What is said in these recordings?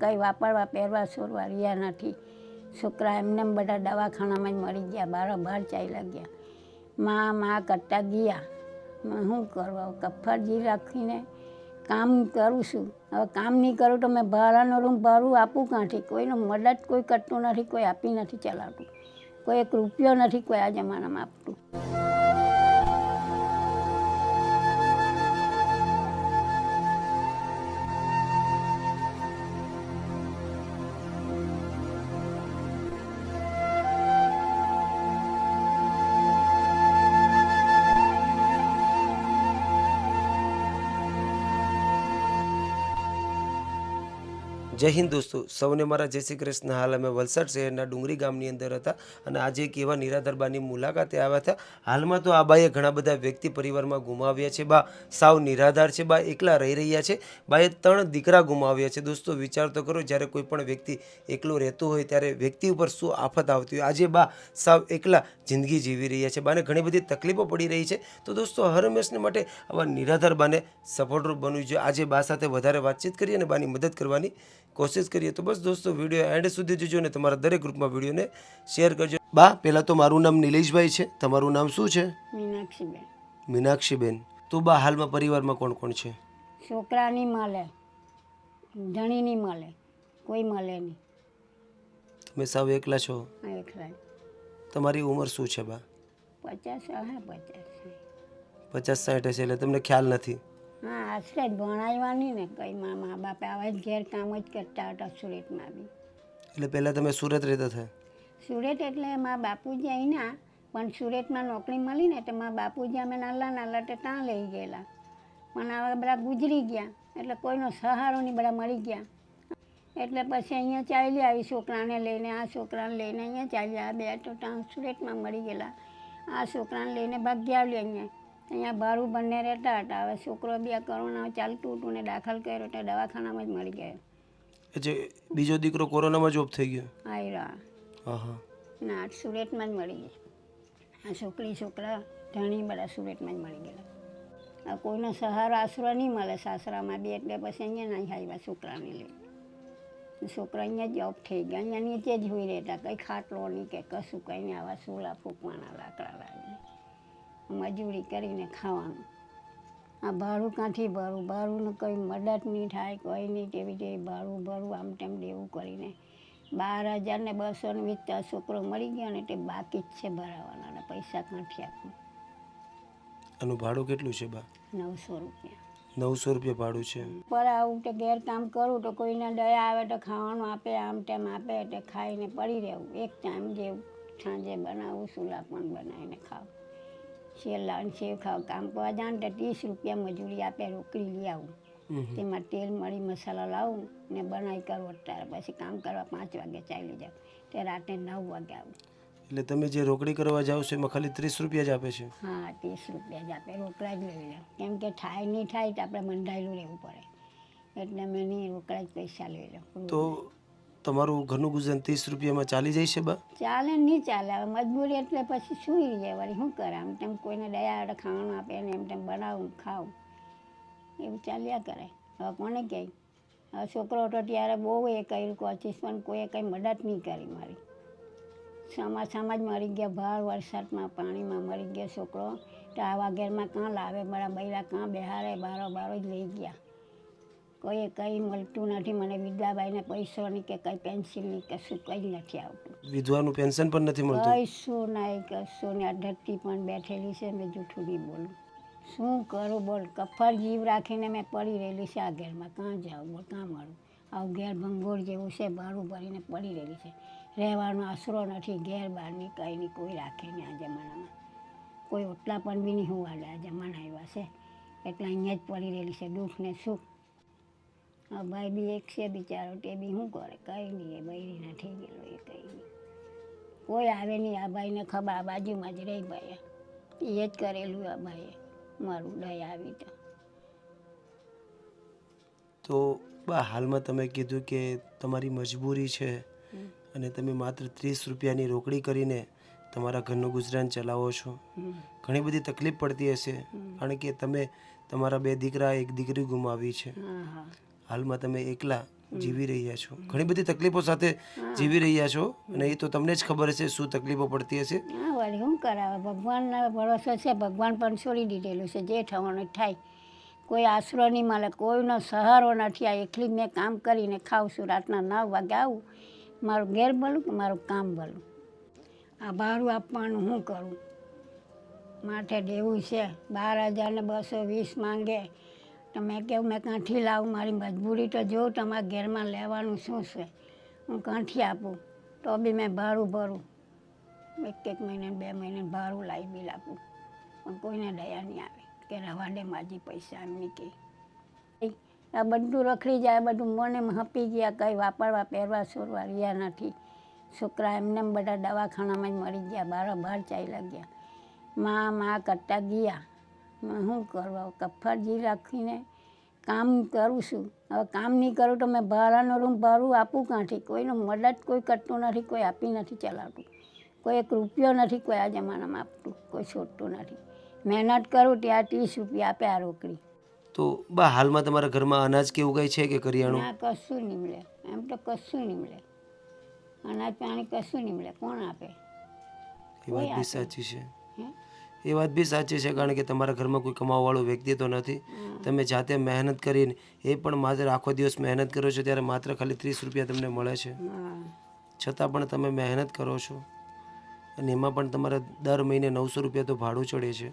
કંઈ વાપરવા પહેરવા સોરવા રહ્યા નથી. છોકરા એમને બધા દવાખાનામાં જ મરી ગયા, બાર ચાલ્યા ગયા. માં કરતા ગયા. શું કરવા, કફરજી રાખીને કામ કરું છું. હવે કામ નહીં કરું તો મેં ભાડાનો રૂમ ભાડું આપું ક્યાંથી? કોઈનો મદદ કોઈ કરતું નથી, કોઈ આપી નથી ચલાવતું, કોઈ એક રૂપિયો નથી કોઈ આ જમાનામાં આપતું. જય હિન્દ દોસ્તો, સૌને મારા જય શ્રી કૃષ્ણ. હાલ અમે વલસાડ શહેરના ડુંગરી ગામની અંદર હતા અને આજે એક એવા નિરાધારબાની મુલાકાતે આવ્યા હતા. હાલમાં તો આ બાએ ઘણા બધા વ્યક્તિ પરિવારમાં ગુમાવ્યા છે. બા સાવ નિરાધાર છે, બા એકલા રહી રહ્યા છે. બાએ 3 દીકરા ગુમાવ્યા છે. દોસ્તો વિચાર તો કરો, જ્યારે કોઈ પણ વ્યક્તિ એકલો રહેતો હોય ત્યારે વ્યક્તિ ઉપર શું આફત આવતી હોય. આજે બા સાવ એકલા જિંદગી જીવી રહ્યા છે. બાને ઘણી બધી તકલીફો પડી રહી છે. તો દોસ્તો હર હંમેશને માટે આવા નિરાધાર બાને સપોર્ટરૂપ બનવું જોઈએ. આજે બા સાથે વધારે વાતચીત કરીએ અને બાની મદદ કરવાની કોશિશ કરીએ. તો બસ દોસ્તો વિડીયો એન્ડ સુધી જોજો અને તમારા દરેક ગ્રુપમાં વિડીયોને શેર કરજો. બા, પહેલાં તો મારું નામ નિલેશભાઈ છે. તમારું નામ શું છે? મીનાક્ષીબેન. મીનાક્ષીબેન. તો બા હાલમાં પરિવારમાં કોણ કોણ છે? છોકરા નહીં મળે, ધણી નહીં મળે, કોઈ મળે નહીં. તમે સાવ એકલા છો? એકલા. તમારી ઉંમર શું છે બા? 50. 50-60 હશે, એટલે તમને ખ્યાલ નથી? હા, આશરે જ ભણાવવાની ને કંઈ મા બાપે આવા જ ઘેર કામ જ કરતા હતા સુરતમાં બી. એટલે પહેલાં તમે સુરત રહેતા હતા? સુરત એટલે મારા બાપુજી અહીંના, પણ સુરતમાં નોકરી મળી ને તો મારા બાપુજી અમે નાના તો ત્યાં લઈ ગયેલા. પણ હવે બધા ગુજરી ગયા એટલે કોઈનો સહારો નહીં, બધા મરી ગયા. એટલે પછી અહીંયા ચાલી આવી છોકરાને લઈને, આ છોકરાને લઈને અહીંયા ચાલી આવ્યા. 2 તો ત્યાં સુરતમાં મરી ગયેલા. આ છોકરાને લઈને ભાગ્યા આવી અહીંયા ભાડું બંને રહેતા હતા. હવે છોકરો બી કોરોના ચાલતું હતું ને દાખલ કર્યો તો દવાખાનામાં જ મરી ગયો. એટલે બીજો દીકરો કોરોનામાં જોબ થઈ ગયો? હા. ના, સુરતમાં જ મળી ગઈ. આ છોકરા ધણી બધા સુરતમાં જ મળી ગયેલા. આ કોઈનો સહારો આશરો નહીં મળે સાસરામાં બી, એટલે પછી અહીંયા નહીં આવ્યા છોકરાને લઈ. છોકરા અહીંયા જ જોબ થઈ ગયા, અહીંયા નીચે જ હોઈ રહેતા, કંઈ ખાટલો નહીં કે કશું કંઈ નહીં. આવા ચૂલા ફૂંકવાના, લાકડા લાવીને મજૂરી કરીને ખાવાનું. આ ભાડું ક્યાંથી ભરું? ભાડુંનું કંઈ મદદ નહીં થાય, કોઈ નહીં. તેવી ભાડું ભરું આમ તેમ દેવું કરીને 12,220 છોકરો મળી ગયો ને તે બાકી જ છે ભરાવાના, અને પૈસા ક્યાંથી આપું? આનું ભાડું કેટલું છે બા? 900 રૂપિયા. 900 રૂપિયા ભાડું છે. પર આવું તો ઘેર કામ કરું તો કોઈને દયા આવે તો ખાવાનું આપે, આમ તેમ આપે એટલે ખાઈને પડી રહેવું. એક ટાઈમ જેવું સાંજે બનાવું, ચૂલા પણ બનાવીને ખાવું. સેવ ખાવ. કામ કરવા જાણ તો 30 રૂપિયા મજૂરી આપે, રોકડી લઈ આવું. તેમાં તેલ મરી મસાલા લાવું ને બનાવી કરું. અત્યારે પછી કામ કરવા 5 વાગે ચાલી જાઉં, તે રાતે 9 વાગે આવું. એટલે તમે જે રોકડી કરવા જાઓ છો એમાં ખાલી 30 રૂપિયા જ આપે છે? હા, 30 રૂપિયા જ આપે. રોકડા જ લઈ લે, કેમ કે થાય નહીં થાય તો આપણે બંધાયેલું રહેવું પડે, એટલે મેં નહીં, રોકડા જ પૈસા લઈ લઉં. તો તમારું ઘરનું ગુજરાન 30 રૂપિયામાં ચાલી જાય છે બા? ચાલે નહીં ચાલે, હવે મજબૂરી એટલે પછી સુઈ જાય. વળી શું કરે? આમ તેમ કોઈને દયા આવે ખાવાનું આપે ને એમ તેમ બનાવું ખાવું, એવું ચાલ્યા કરે. હવે કોને કહે? હવે છોકરો હતો ત્યારે બહુ એ કર્યું કોશિશ, પણ કોઈએ કંઈ મદદ નહીં કરી મારી. ચોમાસામાં જ મરી ગયા, ભાર વરસાદમાં પાણીમાં મરી ગયો છોકરો. તો આવા ઘરમાં કાં લાવે? મારા બૈરા કાં બેહારે? બારો જ લઈ ગયા. કોઈએ કંઈ મળતું નથી મને. વિધવાબાઈને પૈસોની કે કંઈ પેન્શનની કશું કંઈ નથી આવતું. વિધવાનું પેન્શન પણ નથી મળતું? કશું નહીં, કશું નહીં. આ ધરતી પણ બેઠેલી છે, મેં જૂઠું નહીં બોલું. શું કરું બોલ? કફર જીવ રાખીને મેં પડી રહેલી છે આ ઘરમાં. કાં જાઉં બોલ? કાં મળું? આવું ઘેર ભંગોળ જેવું છે, ભાડું ભરીને પડી રહેલી છે. રહેવાનો આશરો નથી, ઘેર બહારની કંઈ નહીં, કોઈ રાખે નહીં આ જમાનામાં. કોઈ ઓટલા પણ બી નહીં હોવાડે આ જમાના આવ્યા છે, એટલે અહીંયા જ પડી રહેલી છે, દુઃખ ને સુખ. આ ભાઈ બી એક છે બિચારો, તે બી શું કરે? કંઈ નહીં, એ બૈરીના થઈ ગયેલો, એ કંઈ નહીં. કોઈ આવે નહીં. આ ભાઈને ખબર, આ બાજુમાં જ રહી ભાઈ, એ જ કરેલું આ ભાઈએ મારું, દયા આવી તો બા હાલમાં તમે કીધું કે તમારી મજબૂરી છે અને તમે માત્ર 30 રૂપિયાની રોકડી કરીને તમારા ઘરનું ગુજરાન ચલાવો છો. ઘણી બધી તકલીફ પડતી હશે, કારણ કે તમે તમારા 2 દીકરા 1 દીકરી ગુમાવી છે. હાલમાં તમે એકલા જીવી રહ્યા છો, ઘણી બધી તકલીફો સાથે જીવી રહ્યા છો, અને એ તો તમને જ ખબર હશે શું તકલીફો પડતી હશે. હા વળી શું કરાવે, ભગવાનના ભરોસો છે, ભગવાન પણ છોડી દીધેલું છે, જે થવાનું થાય. કોઈ આશરો નહીં મળે, કોઈનો સહારો નથી. આ એકલી જ મેં કામ કરીને ખાઉં છું. રાતના 9 વાગે આવું, મારું ઘેર ભલું કે મારું કામ ભલું. આ ભાડું આપવાનું શું કરું, માથે દેવું છે 12,220 માંગે. તો મેં કહ્યું મેં કાંઠી લાવું, મારી મજબૂરી તો જોઉં, તમારા ઘેરમાં લેવાનું શું છે, હું કાંઠી આપું. તો બી મેં ભાડું ભરું, એક મહિને 2 મહિને ભાડું લાવી બિલ આપું, પણ કોઈને દયા નહીં આવે કે રવા દે માજી પૈસા એમની કે. આ બધું રખડી જાય, બધું મને હપી ગયા, કંઈ વાપરવા પહેરવા છોડવા રહ્યા નથી. છોકરા એમને બધા દવાખાનામાં જ મરી ગયા, બહાર ચાલ્યા ગયા. માં કરતા ગયા. શું કરવા, કફરજી રાખીને કામ કરું છું. હવે કામ નહીં કરું તો મેં ભાડાનો રૂમ ભાડું આપું કાંઠી. કોઈનો મદદ કોઈ કરતું નથી, કોઈ આપી નથી ચલાવતું, કોઈ 1 રૂપિયો નથી કોઈ આ જમાનામાં આપતું, કોઈ છોડતું નથી. મહેનત કરું ત્યાં 30 રૂપિયા આપે આ રોકડી. તો બા હાલમાં તમારા ઘરમાં અનાજ કેવું કંઈ છે કે કરિયાણું? ના કશું નહીં મળે, એમ તો કશું નહીં મળે, અનાજ પાણી કશું નહીં મળે. કોણ આપે? એ વાત બી સાચી છે, હે? એ વાત બી સાચી છે, કારણ કે તમારા ઘરમાં કોઈ કમાવાવાળો વ્યક્તિ તો નથી. તમે જાતે મહેનત કરીને, એ પણ માત્ર આખો દિવસ મહેનત કરો છો ત્યારે માત્ર ખાલી 30 રૂપિયા તમને મળે છે. હા. છતાં પણ તમે મહેનત કરો છો, અને એમાં પણ તમારે દર મહિને 900 રૂપિયા તો ભાડું ચડે છે.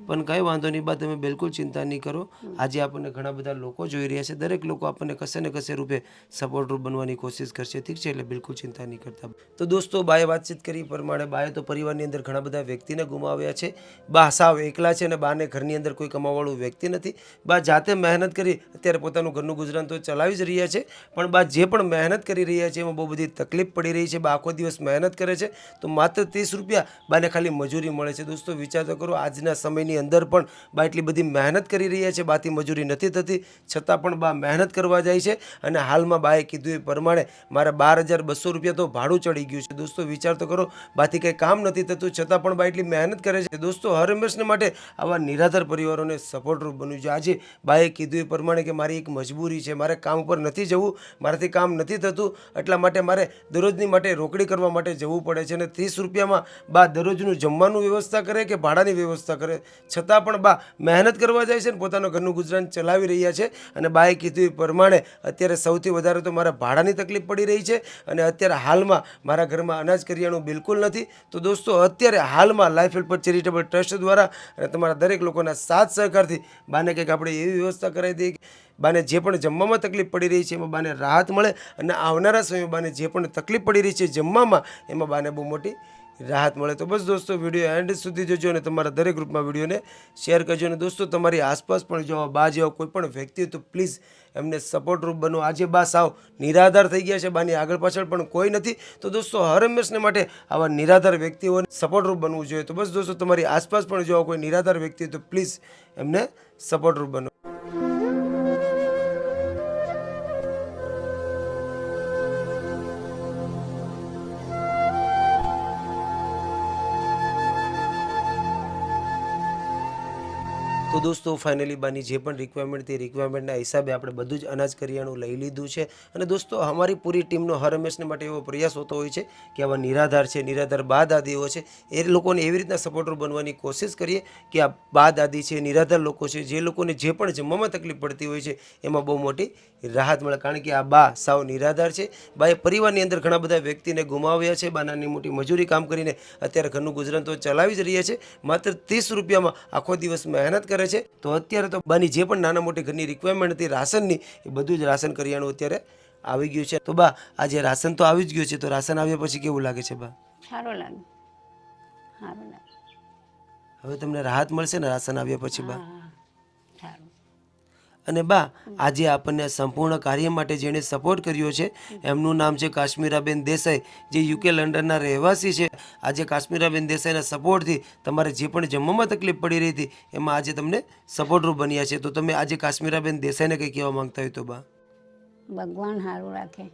પણ કંઈ વાંધો નહીં બા, તમે બિલકુલ ચિંતા નહીં કરો. આજે આપણને ઘણા બધા લોકો જોઈ રહ્યા છે, દરેક લોકો આપણને કશે ને કશે રૂપે સપોર્ટરૂપ બનવાની કોશિશ કરશે, ઠીક છે? એટલે બિલકુલ ચિંતા નહીં કરતા. તો દોસ્તો, બાએ વાતચીત કરી પ્રમાણે બાએ તો પરિવારની અંદર ઘણા બધા વ્યક્તિને ગુમાવ્યા છે. બા સાવ એકલા છે, અને બાને ઘરની અંદર કોઈ કમાવાવાળું વ્યક્તિ નથી. બા જાતે મહેનત કરી અત્યારે પોતાનું ઘરનું ગુજરાન તો ચલાવી જ રહ્યા છે, પણ બા જે પણ મહેનત કરી રહ્યા છે એમાં બહુ બધી તકલીફ પડી રહી છે. બા આખો દિવસ મહેનત કરે છે તો માત્ર 30 રૂપિયા બાને ખાલી મજૂરી મળે છે. દોસ્તો વિચાર તો કરો, આજના સમયની અંદર પણ બા એટલી બધી મહેનત કરી રહ્યા છે, બાથી મજૂરી નથી થતી, છતાં પણ બા મહેનત કરવા જાય છે. અને હાલમાં બાએ કીધું એ પ્રમાણે મારે 12,200 રૂપિયા તો ભાડું ચડી ગયું છે. દોસ્તો વિચાર તો કરો, બાથી કંઈ કામ નથી થતું, છતાં પણ બા એટલી મહેનત કરે છે. દોસ્તો હર હંમેશને માટે આવા નિરાધાર પરિવારોને સપોર્ટરૂપ બન્યું છે. આજે બાએ કીધું એ પ્રમાણે કે મારી એક મજબૂરી છે, મારે કામ ઉપર નથી જવું, મારાથી કામ નથી થતું, એટલા માટે મારે દરરોજની માટે રોકડી કરવા માટે જવું પડે છે. અને 30 રૂપિયામાં બા દરરોજનું જમવાનું વ્યવસ્થા કરે કે ભાડાની વ્યવસ્થા કરે, છતાં પણ બા મહેનત કરવા જાય છે, ને પોતાનું ઘરનું ગુજરાન ચલાવી રહ્યા છે. અને બાએ કીધું એ પ્રમાણે અત્યારે સૌથી વધારે તો મારા ભાડાની તકલીફ પડી રહી છે, અને અત્યારે હાલમાં મારા ઘરમાં અનાજ કરિયાણું બિલકુલ નથી. તો દોસ્તો અત્યારે હાલમાં લાઈફ હેલ્પર ચેરિટેબલ ટ્રસ્ટ દ્વારા અને તમારા દરેક લોકોના સાથ સહકારથી બાને કંઈક આપણે એવી વ્યવસ્થા કરાવી દઈએ કે બાને જે પણ જમવામાં તકલીફ પડી રહી છે એમાં બાને રાહત મળે, અને આવનારા સમયમાં બાને જે પણ તકલીફ પડી રહી છે જમવામાં, એમાં બાને બહુ મોટી રાહત મળે. તો બસ દોસ્તો, વિડીયો એન્ડ સુધી જોજો અને તમારા દરેક ગ્રુપમાં વિડીયોને શેર કરજો. અને દોસ્તો, તમારી આસપાસ પણ જો બા જેવા કોઈ પણ વ્યક્તિ હોય તો પ્લીઝ એમને સપોર્ટરૂપ બનો. આજે બા સાવ નિરાધાર થઈ ગયા છે, બાની આગળ પાછળ પણ કોઈ નથી. તો દોસ્તો હર હંમેશને માટે આવા નિરાધાર વ્યક્તિઓને સપોર્ટરૂપ બનવું જોઈએ. તો બસ દોસ્તો, તમારી આસપાસ પણ જો કોઈ નિરાધાર વ્યક્તિ હોય તો પ્લીઝ એમને સપોર્ટરૂપ બનો. તો દોસ્તો ફાઇનલી બાની જે પણ રિક્વાયરમેન્ટ તે રિક્વાયરમેન્ટના હિસાબે આપણે બધું જ અનાજ કરિયાણું લઈ લીધું છે. અને દોસ્તો અમારી પૂરી ટીમનો હર હંમેશને માટે એવો પ્રયાસ હોતો હોય છે કે આવા નિરાધાર છે, નિરાધાર બા દાદીઓ છે, એ લોકોને એવી રીતના સપોર્ટર બનવાની કોશિશ કરીએ કે આ બા દાદી છે, નિરાધાર લોકો છે, જે લોકોને જે પણ જમવામાં તકલીફ પડતી હોય છે એમાં બહુ મોટી રાહત મળે. કારણ કે આ બા સાવ નિરાધાર છે. બાએ પરિવારની અંદર ઘણા બધા વ્યક્તિને ગુમાવ્યા છે. બા નાની મોટી મજૂરી કામ કરીને અત્યારે ઘરનું ગુજરાન તો ચલાવી જ રહ્યા છે. માત્ર 30 રૂપિયામાં આખો દિવસ મહેનત કરે છે. તો અત્યારે તો બાની જે પણ નાના મોટી ઘરની રિક્વાયરમેન્ટ હતી રાશનની, એ બધું જ રાશન કરિયાણું અત્યારે આવી ગયું છે. તો બા આજે રાશન તો આવી જ ગયું છે, તો રાશન આવ્યા પછી કેવું લાગે છે બા? સારું લાગે, સારું લાગે. હવે તમને રાહત મળશે ને રાશન આવ્યા પછી બા? હા, સારું. અને બા આજે આપણને સંપૂર્ણ કાર્ય માટે જેણે સપોર્ટ કર્યો છે એમનું નામ છે કાશ્મીરાબેન દેસાઈ, જે યુકે લંડનના રહેવાસી છે. આજે કાશ્મીરાબેન દેસાઈના સપોર્ટથી તમારે જે પણ જમવામાં તકલીફ પડી રહી હતી એમાં આજે તમને સપોર્ટરૂપ બન્યા છે. તો તમે આજે કાશ્મીરાબેન દેસાઈને કંઈ કહેવા માંગતા હોય તો બા? ભગવાન સારું રાખે,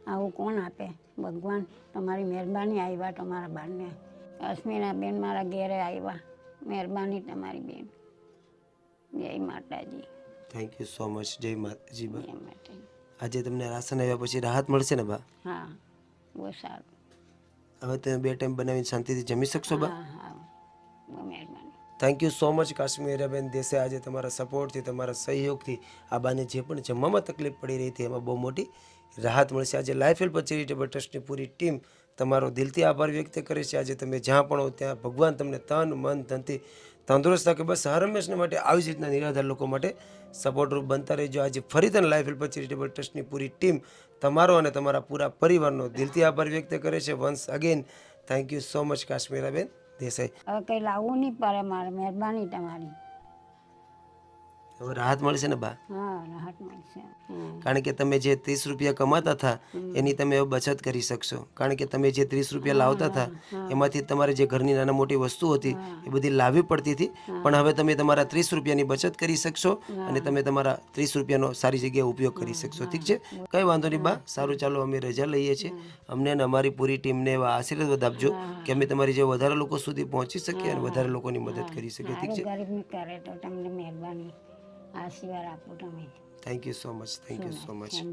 આવું કોણ આપે? ભગવાન તમારી મહેરબાની આવ્યા તમારા બાને. કાશ્મીરાબેન મારા ઘેરે આવ્યા, મહેરબાની તમારી બેન. જય માતાજી. Thank you so much. જય માતાજી બા. જય માતાજી. આજે તમને રાશન આવ્યા પછી રાહત મળશે ને બા? હા, બહુ સારું. હવે તમે 2 ટાઈમ બનાવીને શાંતિથી જમી શકશો બા? હા હા, બહુ મહેરબાની. Thank you so much Kashmiraben Desai. આજે તમારા સપોર્ટથી, તમારા સહયોગથી આ બાને જે પણ જમવામાં તકલીફ પડી રહી હતી એમાં બહુ મોટી રાહત મળશે. આજે લાઈફ હેલ્પ ચેરિટેબલ ટ્રસ્ટની પૂરી ટીમ તમારો દિલથી આભાર વ્યક્ત કરે છે. આજે તમે જ્યાં પણ હો ત્યાં ભગવાન તમને તન મન ધનથી તંદુરસ્ત રાખે. બસ હર હંમેશના માટે આવી જ રીતના નિરાધાર લોકો માટે સપોર્ટરૂપ બનતા રહેજો. આજે ફરીથી લાઈફ હેલ્પ ચેરિટેબલ ટ્રસ્ટની પૂરી ટીમ તમારો અને તમારા પૂરા પરિવારનો દિલથી આભાર વ્યક્ત કરે છે. Once again thank you so much Kashmiraben Desai. હવે કંઈ લાવવું નહીં પડે મારે, મહેરબાની તમારી. હવે રાહત મળશે ને બા? હા, રાહત મળશે. કારણ કે તમે જે 30 રૂપિયા કમાતા હતા એની તમે હવે બચત કરી શકશો. કારણ કે તમે જે 30 રૂપિયા લાવતા હતા એમાંથી તમારે જે ઘરની નાના મોટી વસ્તુ હતી એ બધી લાવવી પડતી હતી, પણ હવે તમે તમારા 30 રૂપિયાની બચત કરી શકશો અને તમે તમારા 30 રૂપિયાનો સારી જગ્યાએ ઉપયોગ કરી શકશો. ઠીક છે, કંઈ વાંધો નહીં બા. સારું, ચાલો અમે રજા લઈએ છીએ. અમને અને અમારી પૂરી ટીમને એવા આશીર્વાદ આપજો કે અમે તમારી જે વધારે લોકો સુધી પહોંચી શકીએ અને વધારે લોકોની મદદ કરી શકીએ. ઠીક છે, ગરીબની કરે તો તમને મહેરબાની, આશીર્વાદ આપો તમે. Thank you so much. Thank you so much.